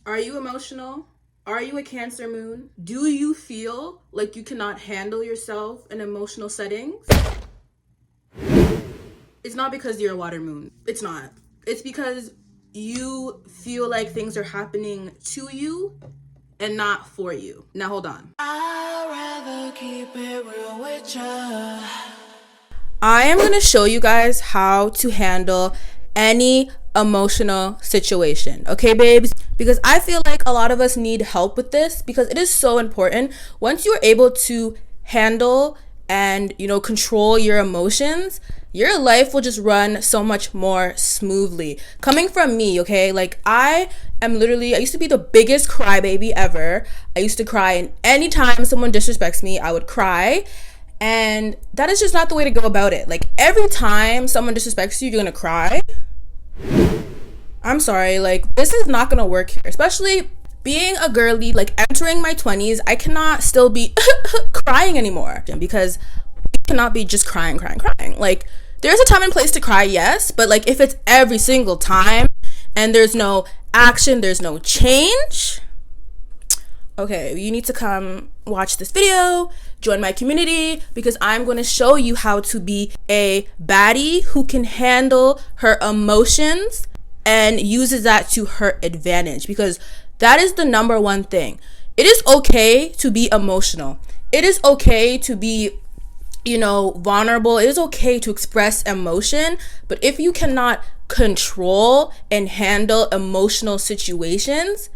Are you emotional? Are you a Cancer moon? Do you feel like you cannot handle yourself in emotional settings? It's not because you're a water moon. It's not. It's because you feel like things are happening to you and not for you. Now hold on. I'd rather keep it real with ya. I am going to show you guys how to handle any emotional situation. Okay, babes? Because I feel like a lot of us need help with this because it is so important. Once you're able to handle and, control your emotions, your life will just run so much more smoothly. Coming from me, okay? Like I used to be the biggest crybaby ever. I used to cry, and anytime someone disrespects me, I would cry. And that is just not the way to go about it. Like every time someone disrespects you, you're gonna cry. I'm sorry, like this is not gonna work here. Especially being a girly, like entering my 20s, I cannot still be crying anymore because you cannot be just crying. Like there's a time and place to cry, yes, but like if it's every single time and there's no action, there's no change, okay, you need to come watch this video, join my community, because I'm going to show you how to be a baddie who can handle her emotions and uses that to her advantage, because that is the number one thing. It is okay to be emotional. It is okay to be, vulnerable. It is okay to express emotion, but if you cannot control and handle emotional situations,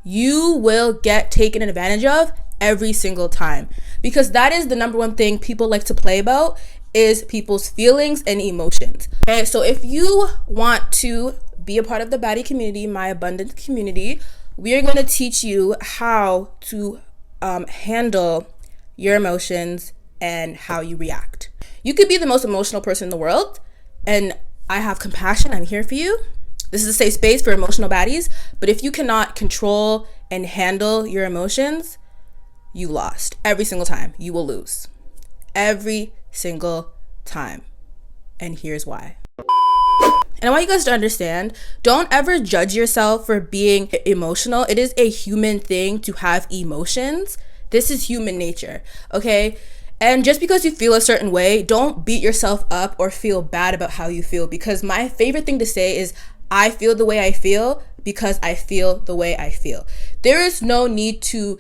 you will get taken advantage of every single time, because that is the number one thing people like to play about is people's feelings and emotions. Okay, so if you want to be a part of the baddie community, my abundant community, we are going to teach you how to handle your emotions and how you react. You could be the most emotional person in the world, and I have compassion. I'm here for you. This is a safe space for emotional baddies, but if you cannot control and handle your emotions, you lost. Every single time, you will lose. Every single time. And here's why. And I want you guys to understand, don't ever judge yourself for being emotional. It is a human thing to have emotions. This is human nature, okay? And just because you feel a certain way, don't beat yourself up or feel bad about how you feel, because my favorite thing to say is, I feel the way I feel because I feel the way I feel. There is no need to,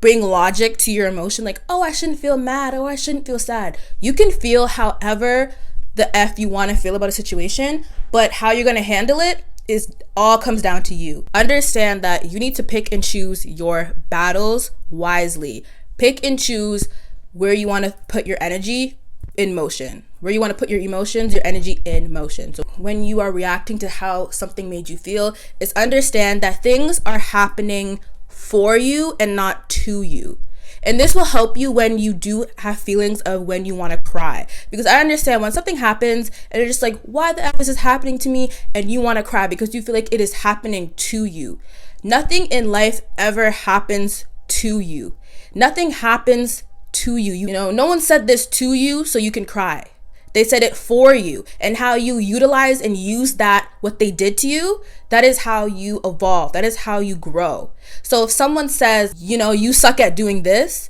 bring logic to your emotion like, oh, I shouldn't feel mad, or I shouldn't feel sad. You can feel however the F you want to feel about a situation, but how you're going to handle it is all comes down to you. Understand that you need to pick and choose your battles wisely. Pick and choose where you want to put your energy in motion, where you want to put your emotions, your energy in motion. So when you are reacting to how something made you feel, is understand that things are happening for you and not to you. And this will help you when you do have feelings of when you want to cry. Because I understand when something happens and you're just like, why the F is this happening to me? And you want to cry because you feel like it is happening to you. Nothing in life ever happens to you. Nothing happens to you. No one said this to you so you can cry. They said it for you, and how you utilize and use that, what they did to you, that is how you evolve. That is how you grow. So if someone says, you suck at doing this,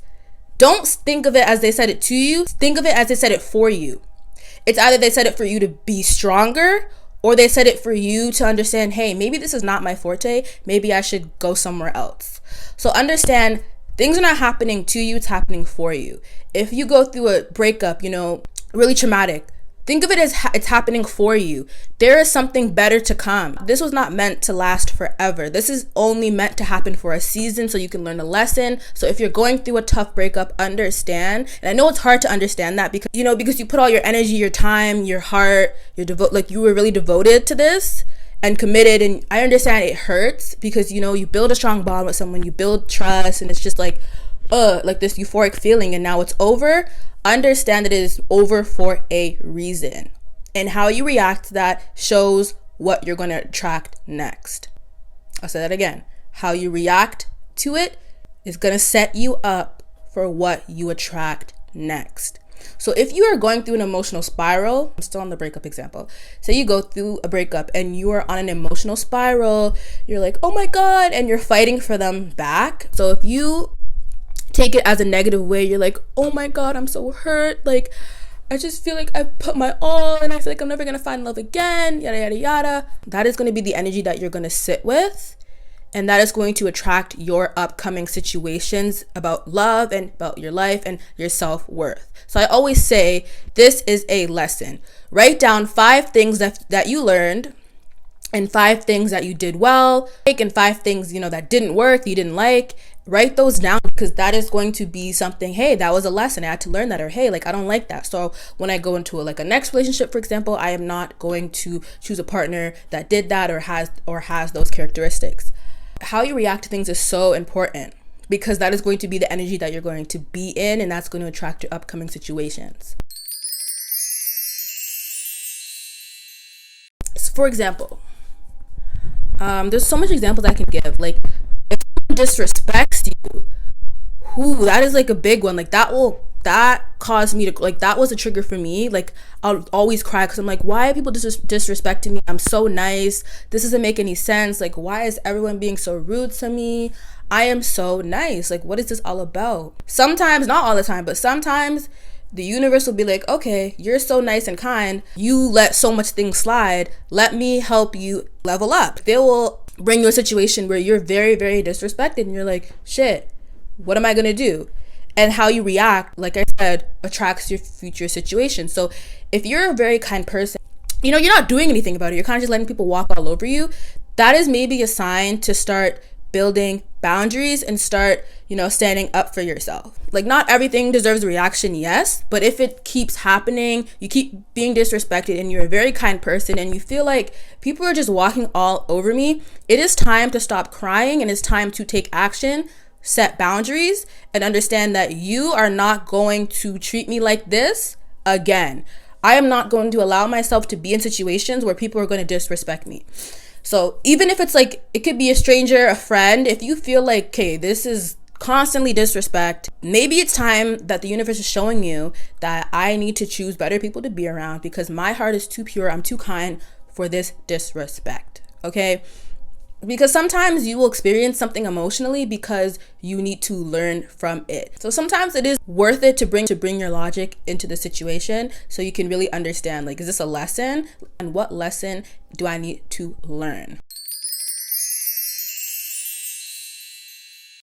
don't think of it as they said it to you. Think of it as they said it for you. It's either they said it for you to be stronger, or they said it for you to understand, hey, maybe this is not my forte. Maybe I should go somewhere else. So understand, things are not happening to you, it's happening for you. If you go through a breakup, really traumatic, think of it as it's happening for you. There is something better to come. This was not meant to last forever. This is only meant to happen for a season so you can learn a lesson. So if you're going through a tough breakup, understand. And I know it's hard to understand that because you put all your energy, your time, your heart, you were really devoted to this and committed. And I understand it hurts because, you build a strong bond with someone, you build trust, and it's just like this euphoric feeling, and now it's over. Understand that it is over for a reason. And how you react to that shows what you're going to attract next. I'll say that again. How you react to it is going to set you up for what you attract next. So if you are going through an emotional spiral, I'm still on the breakup example. Say you go through a breakup and you are on an emotional spiral, you're like, oh my God, and you're fighting for them back. So if you take it as a negative way, you're like, oh my God, I'm so hurt. Like, I just feel like I put my all and I feel like I'm never going to find love again, yada, yada, yada. That is going to be the energy that you're going to sit with. And that is going to attract your upcoming situations about love and about your life and your self-worth. So I always say, this is a lesson. Write down 5 things that you learned and 5 things that you did well, and 5 things, that didn't work, you didn't like. Write those down, because that is going to be something, hey, that was a lesson, I had to learn that, or hey, like, I don't like that. So when I go into a next relationship, for example, I am not going to choose a partner that did that or has those characteristics. How you react to things is so important, because that is going to be the energy that you're going to be in, and that's going to attract your upcoming situations. For example, there's so much examples I can give. Like, if someone disrespects you, that is like a big one. Like, that caused me to, like, that was a trigger for me. Like, I'll always cry because I'm like, why are people disrespecting me? I'm so nice. This doesn't make any sense. Like, why is everyone being so rude to me? I am so nice. Like, what is this all about? Sometimes, not all the time, but sometimes the universe will be like, okay, you're so nice and kind. You let so much things slide. Let me help you level up. They will bring you a situation where you're very, very disrespected and you're like, shit, what am I going to do? And how you react, like I said, attracts your future situation. So if you're a very kind person, you're not doing anything about it, you're kind of just letting people walk all over you, that is maybe a sign to start building boundaries and start, standing up for yourself. Like, not everything deserves a reaction, yes, but if it keeps happening, you keep being disrespected and you're a very kind person and you feel like people are just walking all over me, it is time to stop crying and it's time to take action, set boundaries, and understand that you are not going to treat me like this again. I am not going to allow myself to be in situations where people are going to disrespect me. So even if it's like, it could be a stranger, a friend, if you feel like, okay, this is constantly disrespect, maybe it's time that the universe is showing you that I need to choose better people to be around, because my heart is too pure, I'm too kind for this disrespect, okay? Because sometimes you will experience something emotionally because you need to learn from it. So sometimes it is worth it to bring your logic into the situation so you can really understand, like, is this a lesson? And what lesson do I need to learn?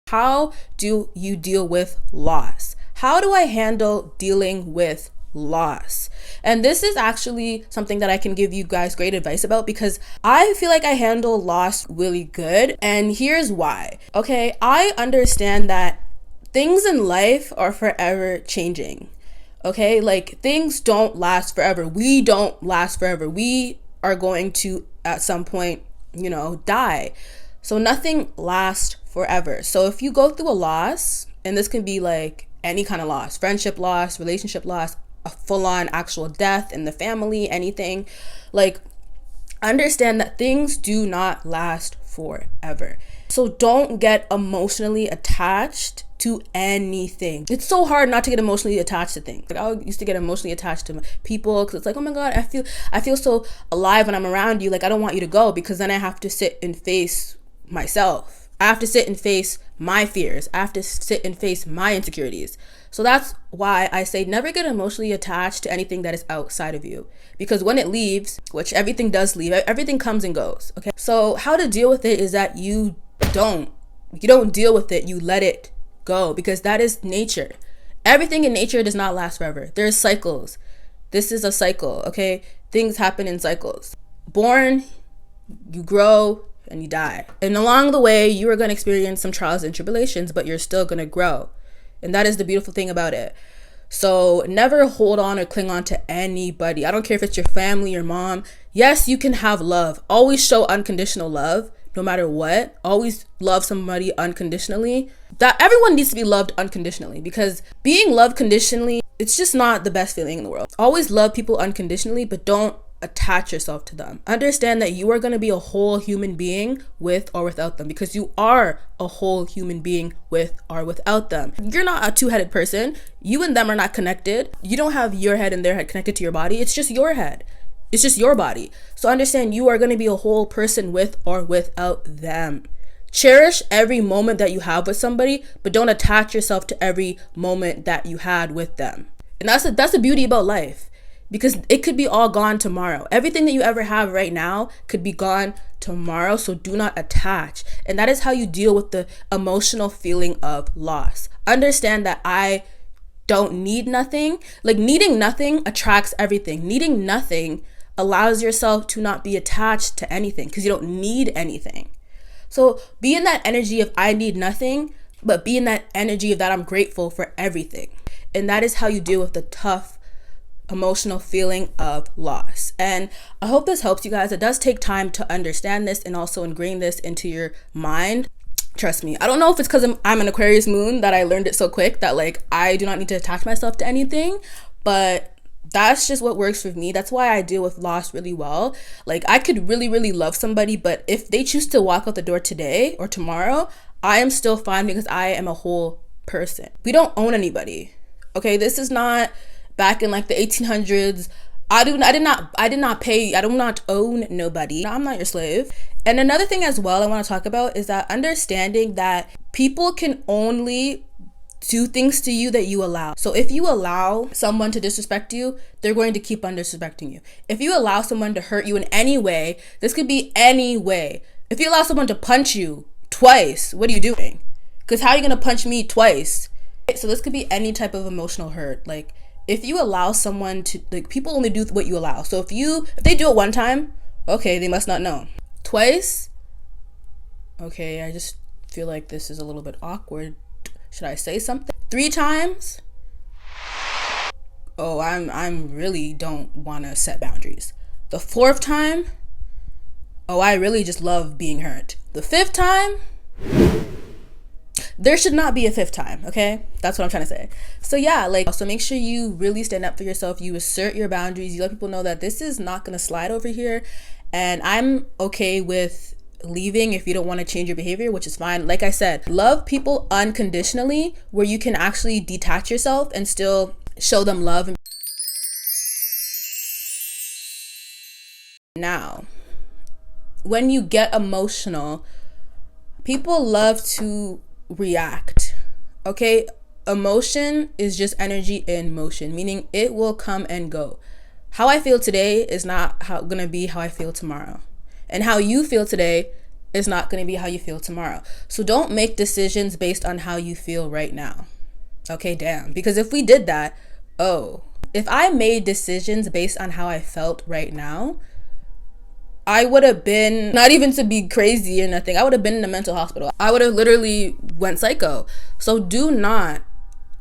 How do you deal with loss? How do I handle dealing with loss? And this is actually something that I can give you guys great advice about, because I feel like I handle loss really good, and here's why. Okay, I understand that things in life are forever changing. Okay, like, things don't last forever. We don't last forever. We are going to at some point, die. So nothing lasts forever. So if you go through a loss, and this can be like any kind of loss, friendship loss, relationship loss, a full-on actual death in the family, anything, like, understand that things do not last forever. So don't get emotionally attached to anything. It's so hard not to get emotionally attached to things. Like, I used to get emotionally attached to people because it's like, oh my God, I feel so alive when I'm around you. Like, I don't want you to go, because then I have to sit and face myself. I have to sit and face my fears. I have to sit and face my insecurities. So that's why I say never get emotionally attached to anything that is outside of you, because when it leaves, which everything does leave, everything comes and goes. Okay. So how to deal with it is that you don't deal with it. You let it go, because that is nature. Everything in nature does not last forever. There's cycles. This is a cycle. Okay. Things happen in cycles. Born, you grow, and you die. And along the way, you are going to experience some trials and tribulations, but you're still going to grow. And that is the beautiful thing about it. So never hold on or cling on to anybody. I don't care if it's your family, your mom. Yes, you can have love. Always show unconditional love, no matter what. Always love somebody unconditionally. That everyone needs to be loved unconditionally, because being loved conditionally, it's just not the best feeling in the world. Always love people unconditionally, but don't attach yourself to them. Understand that you are going to be a whole human being with or without them, because you are a whole human being with or without them. You're not a two-headed person. You and them are not connected. You don't have your head and their head connected to your body. It's just your head. It's just your body. So understand you are going to be a whole person with or without them. Cherish every moment that you have with somebody, but don't attach yourself to every moment that you had with them. And that's the beauty about life, because it could be all gone tomorrow. Everything that you ever have right now could be gone tomorrow, so do not attach. And that is how you deal with the emotional feeling of loss. Understand that I don't need nothing. Like, needing nothing attracts everything. Needing nothing allows yourself to not be attached to anything, because you don't need anything. So be in that energy of I need nothing, but be in that energy of that I'm grateful for everything. And that is how you deal with the tough emotional feeling of loss. And I hope this helps you guys. It does take time to understand this and also ingrain this into your mind. Trust me. I don't know if it's because I'm an Aquarius moon that I learned it so quick that like I do not need to attach myself to anything, but that's just what works for me. That's why I deal with loss really well. Like, I could really, really love somebody, but if they choose to walk out the door today or tomorrow, I am still fine, because I am a whole person. We don't own anybody. Okay, this is not back in like the 1800s. I do not own nobody. I'm not your slave. And another thing as well I want to talk about is that understanding that people can only do things to you that you allow. So if you allow someone to disrespect you, they're going to keep on disrespecting you. If you allow someone to hurt you in any way, this could be any way. If you allow someone to punch you twice, what are you doing? Because how are you going to punch me twice? So this could be any type of emotional hurt. Like, if you allow someone to, like, people only do what you allow. So if they do it one time, okay, they must not know. Twice, okay, I just feel like this is a little bit awkward. Should I say something? 3 times? Oh, I'm really don't want to set boundaries. The 4th time? Oh, I really just love being hurt. The 5th time? There should not be a 5th time, okay? That's what I'm trying to say. So yeah, like, so make sure you really stand up for yourself. You assert your boundaries. You let people know that this is not going to slide over here. And I'm okay with leaving if you don't want to change your behavior, which is fine. Like I said, love people unconditionally, where you can actually detach yourself and still show them love. Now, when you get emotional, people love to react. Okay, emotion is just energy in motion, meaning it will come and go. How I feel today is not gonna be how I feel tomorrow. And how you feel today is not going to be how you feel tomorrow. So don't make decisions based on how you feel right now. Okay, damn. Because if we did that, if I made decisions based on how I felt right now, I would have been, not even to be crazy or nothing, I would have been in a mental hospital. I would have literally went psycho. So do not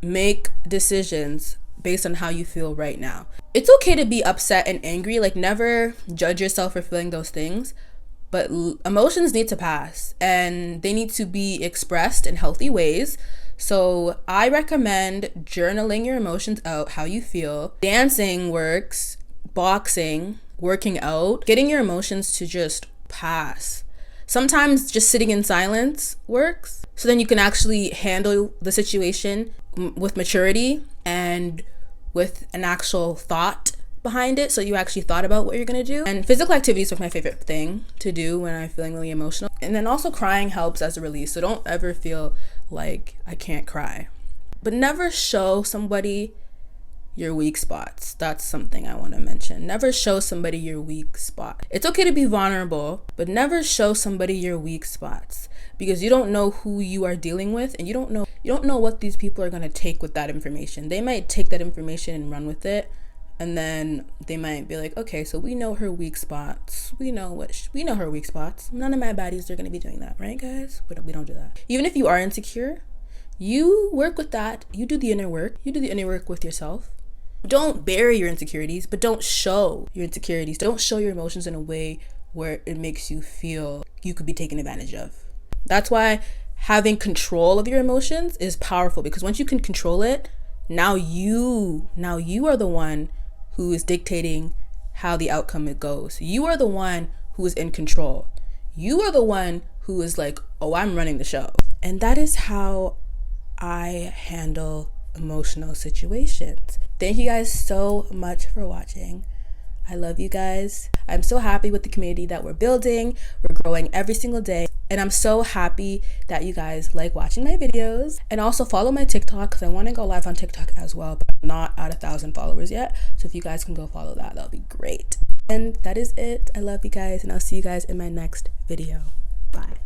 make decisions based on how you feel right now. It's okay to be upset and angry. Like, never judge yourself for feeling those things, but emotions need to pass and they need to be expressed in healthy ways. So I recommend journaling your emotions out, how you feel. Dancing works, boxing, working out, getting your emotions to just pass. Sometimes just sitting in silence works. So then you can actually handle the situation with maturity and with an actual thought behind it. So you actually thought about what you're going to do. And physical activities are my favorite thing to do when I'm feeling really emotional. And then also crying helps as a release. So don't ever feel like I can't cry. But never show somebody your weak spots. That's something I want to mention. Never show somebody your weak spot. It's okay to be vulnerable, but never show somebody your weak spots, because you don't know who you are dealing with, and you don't know what these people are going to take with that information. They might take that information and run with it, and then they might be like, okay, so we know her weak spots. We know her weak spots. None of my baddies are going to be doing that, right, guys? We don't do that. Even if you are insecure, you work with that. You do the inner work. You do the inner work with yourself. Don't bury your insecurities, but don't show your insecurities. Don't show your emotions in a way where it makes you feel you could be taken advantage of. That's why having control of your emotions is powerful, because once you can control it, now you are the one who is dictating how the outcome it goes. You are the one who is in control. You are the one who is like, oh, I'm running the show. And that is how I handle emotional situations. Thank you guys so much for watching. I love you guys. I'm so happy with the community that we're building. We're growing every single day. And I'm so happy that you guys like watching my videos. And also follow my TikTok because I want to go live on TikTok as well, but I'm not at 1,000 followers yet. So if you guys can go follow that, that'll be great. And that is it. I love you guys, and I'll see you guys in my next video. Bye.